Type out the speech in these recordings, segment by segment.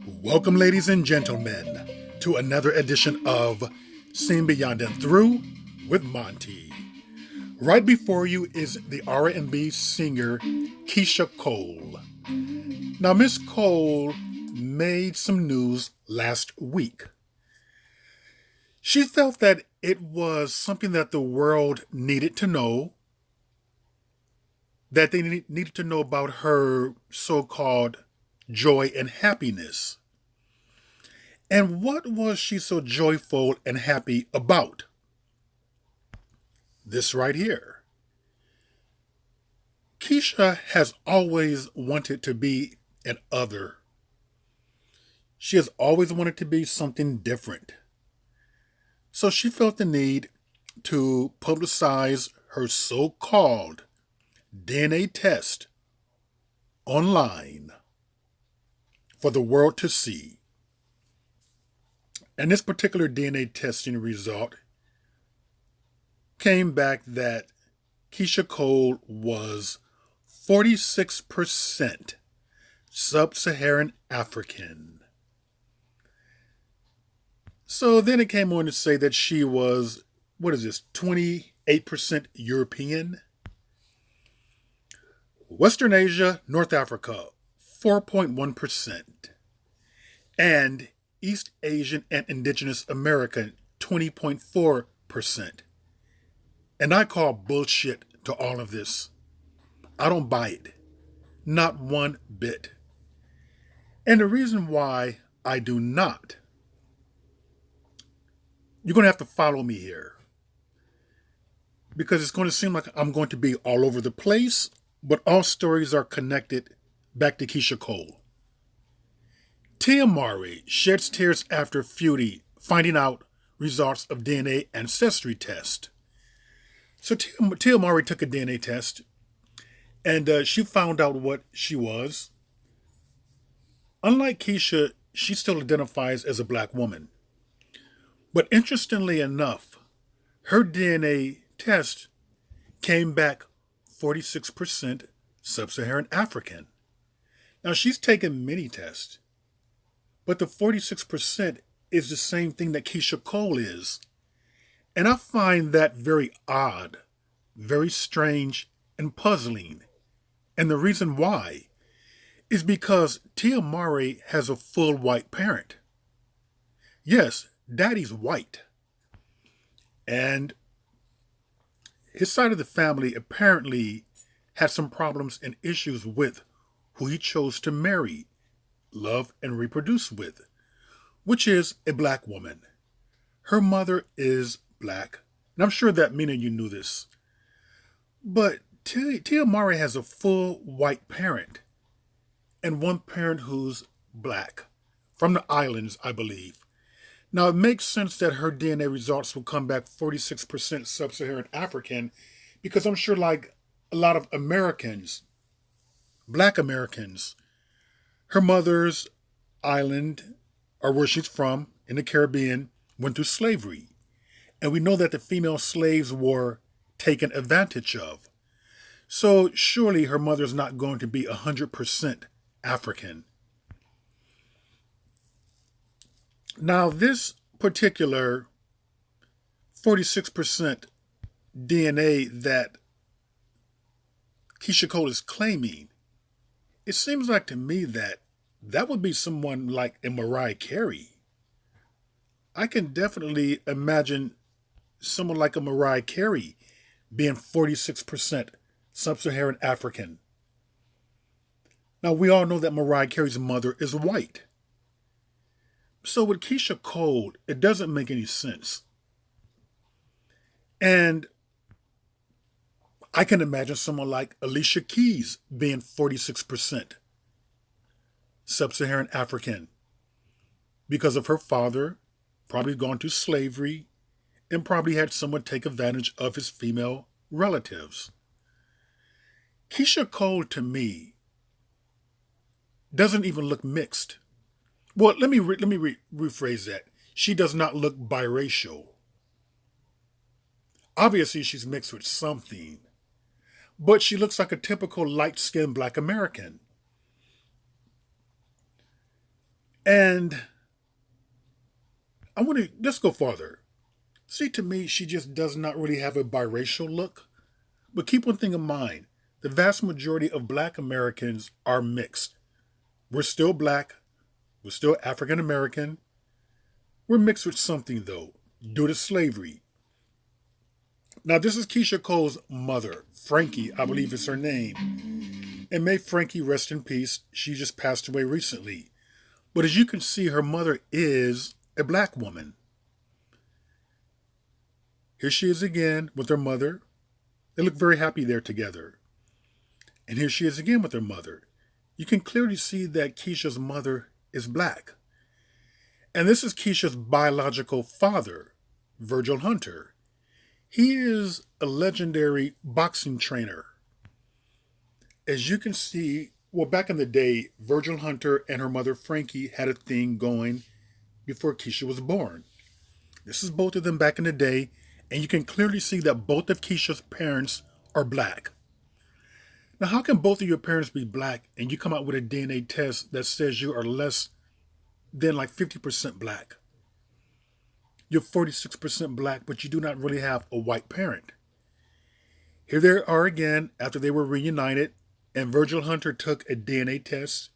Welcome, ladies and gentlemen, to another edition of Seen Beyond and Through with Monty. Right before you is the R&B singer Keyshia Cole. Now, Miss Cole made some news last week. She felt that it was something that the world needed to know, that they needed to know about her so-called joy and happiness. And what was she so joyful and happy about? This right here. Keyshia has always wanted to be an other. She has always wanted to be something different. So she felt the need to publicize her so-called DNA test online for the world to see. And this particular DNA testing result came back that Keyshia Cole was 46% sub-Saharan African. So then it came on to say that she was, 28% European? Western Asia, North Africa, 4.1%. And East Asian and Indigenous American, 20.4%. And I call bullshit to all of this. I don't buy it. Not one bit. And the reason why I do not, you're going to have to follow me here. Because it's going to seem like I'm going to be all over the place, but all stories are connected back to Keyshia Cole. Tia Mowry sheds tears after Feudy finding out results of DNA ancestry test. So Tia Mowry took a DNA test, and she found out what she was. Unlike Keyshia, she still identifies as a black woman. But interestingly enough, her DNA test came back 46% sub-Saharan African. Now, she's taken many tests, but the 46% is the same thing that Keyshia Cole is. And I find that very odd, very strange, and puzzling. And the reason why is because Tia Mowry has a full white parent. Yes, daddy's white. And his side of the family apparently had some problems and issues with who he chose to marry, love, and reproduce with, which is a black woman. Her mother is black, and I'm sure that minute.You knew this. But Tia Mowry has a full white parent, and one parent who's black, from the islands, I believe. Now, it makes sense that her DNA results will come back 46% sub-Saharan African, because I'm sure like a lot of Americans, black Americans, her mother's island, or where she's from, in the Caribbean, went through slavery. And we know that the female slaves were taken advantage of. So surely her mother's not going to be 100% African. Now, this particular 46% DNA that Keyshia Cole is claiming, it seems like to me that that would be someone like a Mariah Carey. I can definitely imagine someone like a Mariah Carey being 46% sub-Saharan African. Now, we all know that Mariah Carey's mother is white. So with Keyshia Cole, it doesn't make any sense. And I can imagine someone like Alicia Keys being 46% sub-Saharan African because of her father probably gone to slavery and probably had someone take advantage of his female relatives. Keyshia Cole, to me, doesn't even look mixed. Well, let me rephrase that. She does not look biracial. Obviously, she's mixed with something, but she looks like a typical light-skinned black American. And I want to let's go farther. See, to me, she just does not really have a biracial look. But keep one thing in mind: the vast majority of Black Americans are mixed. We're still Black. We're still African American. We're mixed with something though, due to slavery. Now, this is Keyshia Cole's mother, Frankie, I believe is her name. And may Frankie rest in peace. She just passed away recently. But as you can see, her mother is a black woman. Here she is again with her mother. They look very happy there together. And here she is again with her mother. You can clearly see that Keyshia's mother is black. And this is Keyshia's biological father, Virgil Hunter. He is a legendary boxing trainer. As you can see, well, back in the day, Virgil Hunter and her mother Frankie had a thing going before Keyshia was born. This is both of them back in the day, and you can clearly see that both of Keyshia's parents are black. Now, how can both of your parents be black and you come out with a DNA test that says you are less than like 50% black? You're 46% black, but you do not really have a white parent. Here they are again after they were reunited, and Virgil Hunter took a DNA test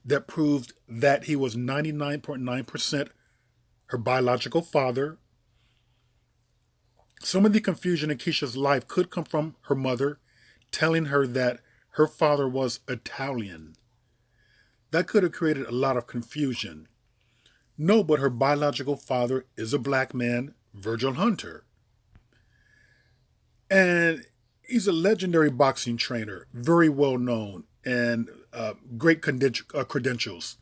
that proved that he was 99.9% her biological father. Some of the confusion in Keyshia's life could come from her mother telling her that her father was Italian. That could have created a lot of confusion. No, but her biological father is a black man, Virgil Hunter. And he's a legendary boxing trainer, very well known, and great credentials.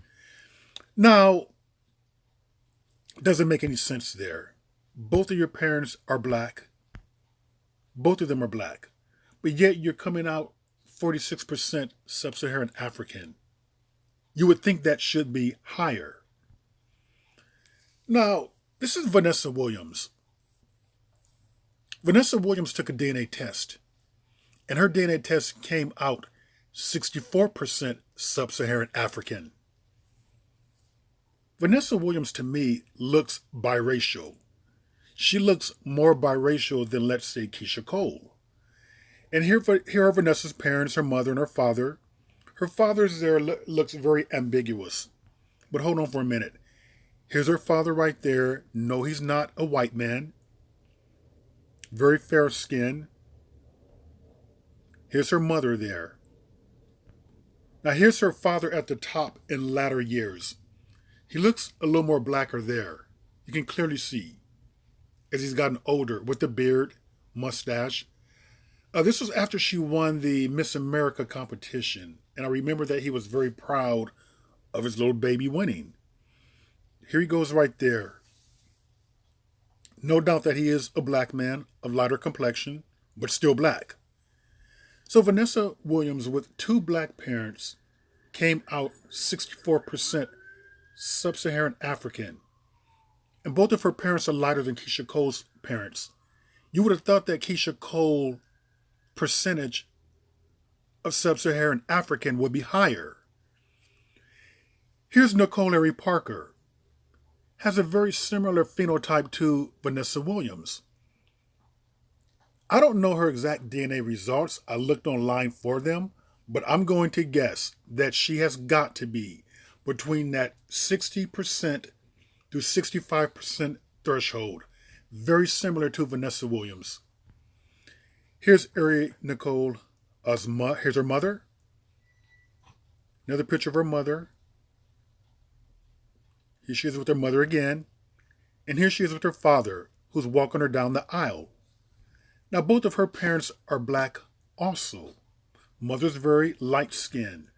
Now, doesn't make any sense there. Both of your parents are black. Both of them are black. But yet you're coming out 46% sub-Saharan African. You would think that should be higher. Now, this is Vanessa Williams. Vanessa Williams took a DNA test, and her DNA test came out 64% sub-Saharan African. Vanessa Williams, to me, looks biracial. She looks more biracial than, let's say, Keyshia Cole. And here are Vanessa's parents, her mother and her father. Her father's there looks very ambiguous. But hold on for a minute. Here's her father right there. No, he's not a white man. Very fair skin. Here's her mother there. Now here's her father at the top in latter years. He looks a little more blacker there. You can clearly see as he's gotten older with the beard, mustache. This was after she won the Miss America competition. And I remember that he was very proud of his little baby winning. Here he goes right there. No doubt that he is a black man of lighter complexion, but still black. So Vanessa Williams, with two black parents, came out 64% sub-Saharan African. And both of her parents are lighter than Keyshia Cole's parents. You would have thought that Keyshia Cole percentage of sub-Saharan African would be higher. Here's Nicole Larry Parker. Has a very similar phenotype to Vanessa Williams. I don't know her exact DNA results. I looked online for them, but I'm going to guess that she has got to be between that 60% to 65% threshold. Very similar to Vanessa Williams. Here's Ari Nicole. Here's her mother. Another picture of her mother. Here she is with her mother again. And here she is with her father, who's walking her down the aisle. Now, both of her parents are black also. Mother's very light-skinned.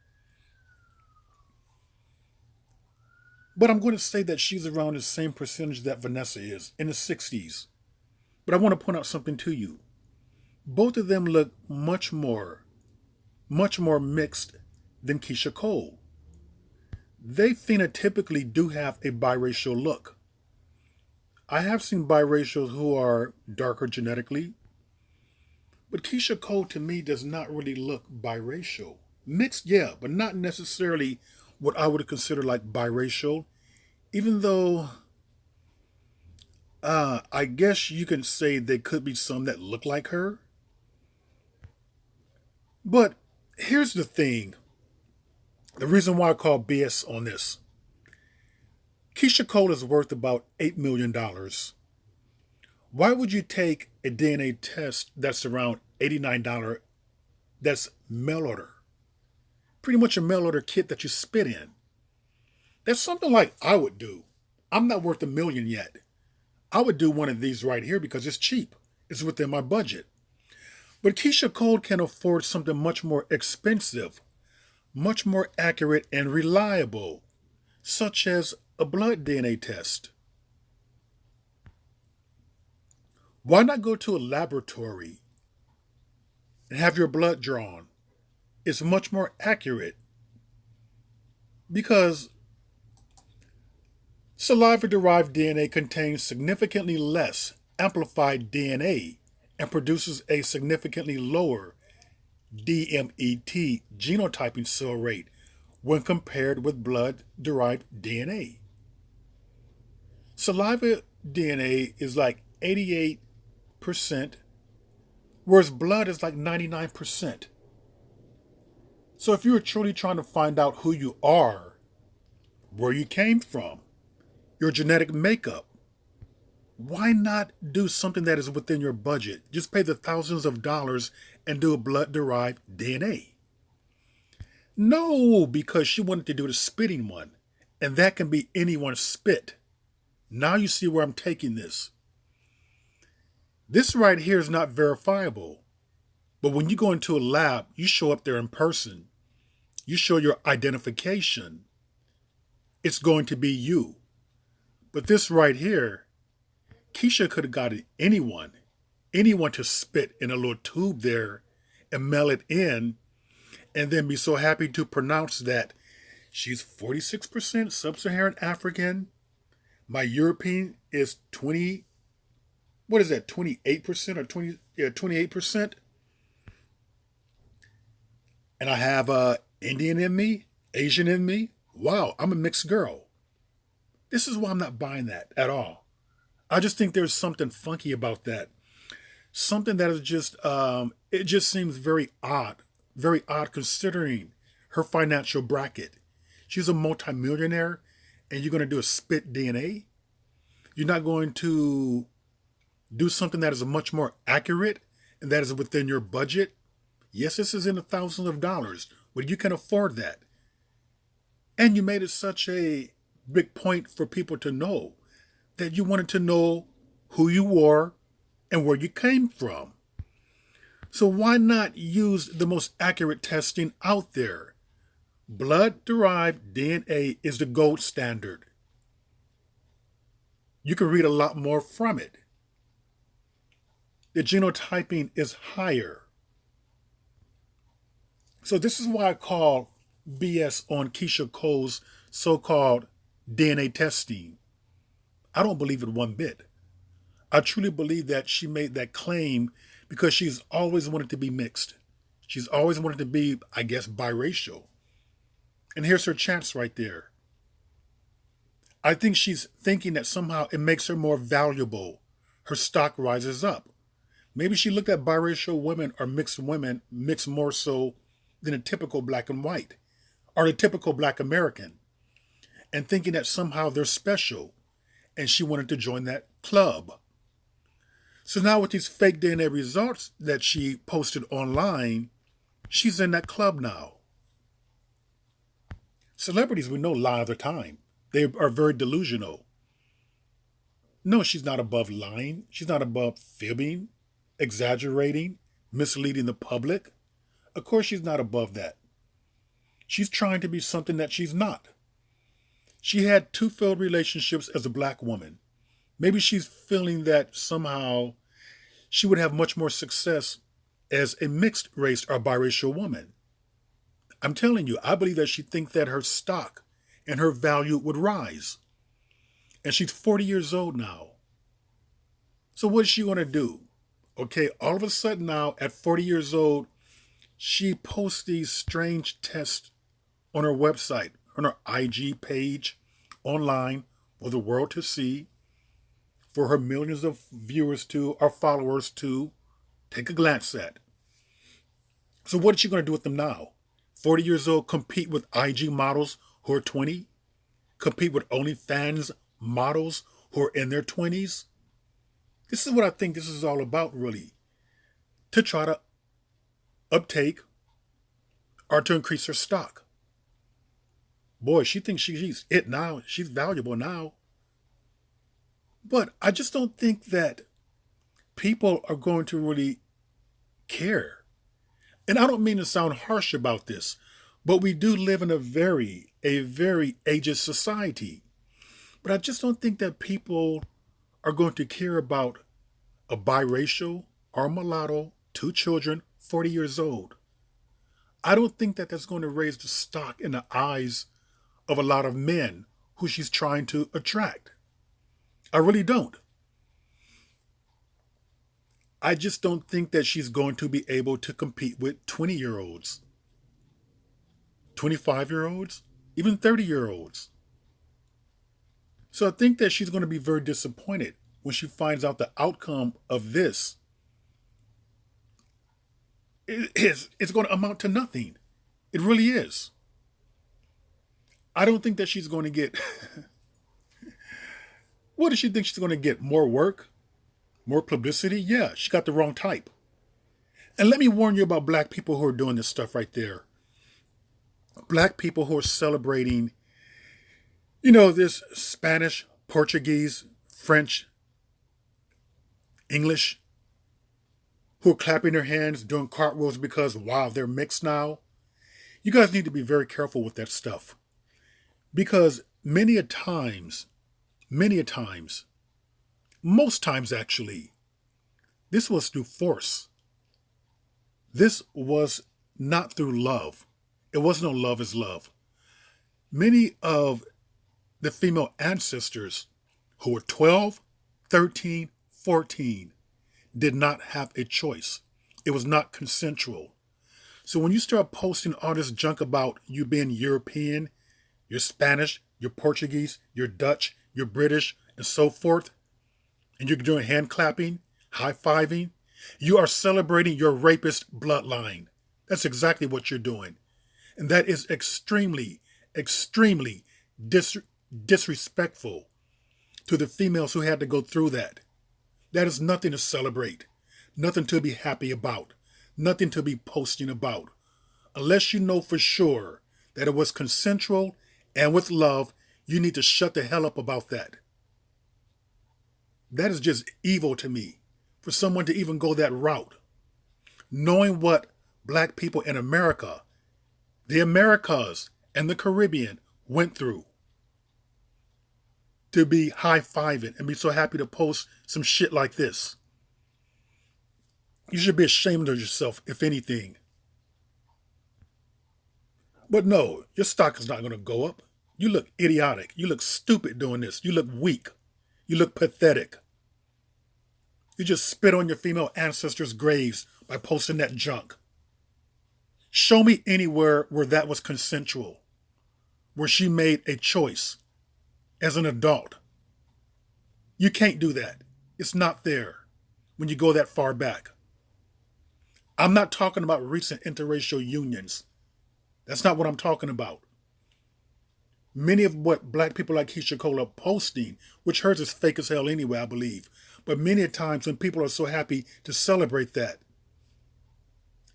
But I'm going to say that she's around the same percentage that Vanessa is, in the 60s. But I want to point out something to you. Both of them look much more mixed than Keyshia Cole. They phenotypically do have a biracial look. I have seen biracials who are darker genetically, but Keyshia Cole to me does not really look biracial. Mixed, yeah, but not necessarily what I would consider like biracial. even though I guess you can say there could be some that look like her. But here's the thing, the reason why I call BS on this. Keyshia Cole is worth about $8 million. Why would you take a DNA test that's around $89? That's mail order. Pretty much a mail order kit that you spit in. That's something like I would do. I'm not worth $1 million yet. I would do one of these right here because it's cheap. It's within my budget. But Keyshia Cole can afford something much more expensive, much more accurate and reliable, such as a blood DNA test. Why not go to a laboratory and have your blood drawn? It's much more accurate because saliva-derived DNA contains significantly less amplified DNA and produces a significantly lower DMET genotyping cell rate when compared with blood-derived DNA. Saliva DNA is like 88%, whereas blood is like 99%. So if you're truly trying to find out who you are, where you came from, your genetic makeup, why not do something that is within your budget? Just pay the thousands of dollars and do a blood-derived DNA. No, because she wanted to do the spitting one, and that can be anyone's spit. Now you see where I'm taking this. This right here is not verifiable, but when you go into a lab, you show up there in person. You show your identification. It's going to be you. But this right here, Keyshia could have gotten anyone to spit in a little tube there and mail it in and then be so happy to pronounce that she's 46% sub-Saharan African. My European is 20, what is that, 28% or 28%? And I have Indian in me, Asian in me. Wow, I'm a mixed girl. This is why I'm not buying that at all. I just think there's something funky about that. Something that is just, it just seems very odd considering her financial bracket. She's a multimillionaire and you're going to do a spit DNA? You're not going to do something that is much more accurate and that is within your budget? Yes, this is in the thousands of dollars, but you can afford that. And you made it such a big point for people to know that you wanted to know who you were and where you came from. So why not use the most accurate testing out there? Blood-derived DNA is the gold standard. You can read a lot more from it. The genotyping is higher. So this is why I call BS on Keyshia Cole's so-called DNA testing. I don't believe it one bit. I truly believe that she made that claim because she's always wanted to be mixed. She's always wanted to be, I guess, biracial. And here's her chance right there. I think she's thinking that somehow it makes her more valuable. Her stock rises up. Maybe she looked at biracial women or mixed women mixed more so than a typical black and white or the typical black American, and thinking that somehow they're special, and she wanted to join that club. So now with these fake DNA results that she posted online, she's in that club now. Celebrities, we know, lie all the time. They are very delusional. No, she's not above lying. She's not above fibbing, exaggerating, misleading the public. Of course she's not above that. She's trying to be something that she's not. She had 2 failed relationships as a black woman. Maybe she's feeling that somehow she would have much more success as a mixed race or biracial woman. I'm telling you, I believe that she thinks that her stock and her value would rise. And she's 40 years old now. So what's she going to do? Okay, all of a sudden now, at 40 years old, she posts these strange tests on her website, on her IG page, online, for the world to see, for her millions of viewers to, or followers to take a glance at. So what is she going to do with them now? 40 years old, compete with IG models who are 20? Compete with OnlyFans models who are in their 20s? This is what I think this is all about, really. To try to uptake or to increase her stock. Boy, she thinks she's it now. She's valuable now. But I just don't think that people are going to really care. And I don't mean to sound harsh about this, but we do live in a very ageist society. But I just don't think that people are going to care about a biracial or mulatto, 2 children, 40 years old. I don't think that that's going to raise the stock in the eyes of a lot of men who she's trying to attract. I really don't. I just don't think that she's going to be able to compete with 20-year-olds, 25-year-olds, even 30-year-olds. So I think that she's going to be very disappointed when she finds out the outcome of this. It's going to amount to nothing. It really is. I don't think that she's going to get... What does she think she's going to get? More work? More publicity? Yeah, she got the wrong type. And let me warn you about black people who are doing this stuff right there. Black people who are celebrating, this Spanish, Portuguese, French, English, who are clapping their hands, doing cartwheels because, wow, they're mixed now. You guys need to be very careful with that stuff. Because many a times, most times actually, this was through force. This was not through love. It was no love is love. Many of the female ancestors who were 12, 13, 14 did not have a choice. It was not consensual. So when you start posting all this junk about you being European, you're Spanish, you're Portuguese, you're Dutch, you're British, and so forth, and you're doing hand clapping, high-fiving, you are celebrating your rapist bloodline. That's exactly what you're doing. And that is extremely, extremely disrespectful to the females who had to go through that. That is nothing to celebrate, nothing to be happy about, nothing to be posting about. Unless you know for sure that it was consensual and with love, you need to shut the hell up about that. That is just evil to me, for someone to even go that route. Knowing what black people in America, the Americas, and the Caribbean went through. To be high-fiving and be so happy to post some shit like this. You should be ashamed of yourself, if anything. But no, your stock is not going to go up. You look idiotic. You look stupid doing this. You look weak. You look pathetic. You just spit on your female ancestors' graves by posting that junk. Show me anywhere where that was consensual, where she made a choice as an adult. You can't do that. It's not there when you go that far back. I'm not talking about recent interracial unions. That's not what I'm talking about. Many of what black people like Keyshia Cole are posting, which hers is fake as hell anyway, I believe. But many a times when people are so happy to celebrate that,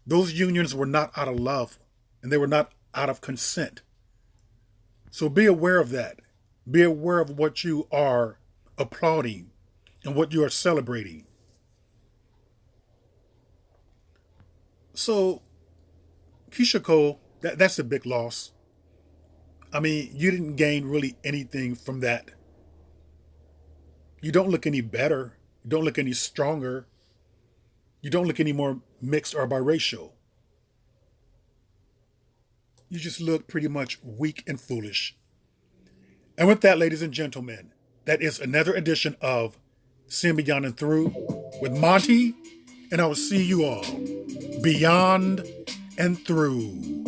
those unions were not out of love and they were not out of consent. So be aware of that. Be aware of what you are applauding and what you are celebrating. So, Keyshia Cole, that's a big loss. I mean, you didn't gain really anything from that. You don't look any better. You don't look any stronger. You don't look any more mixed or biracial. You just look pretty much weak and foolish. And with that, ladies and gentlemen, that is another edition of Seeing Beyond and Through with Monty, and I will see you all beyond and through.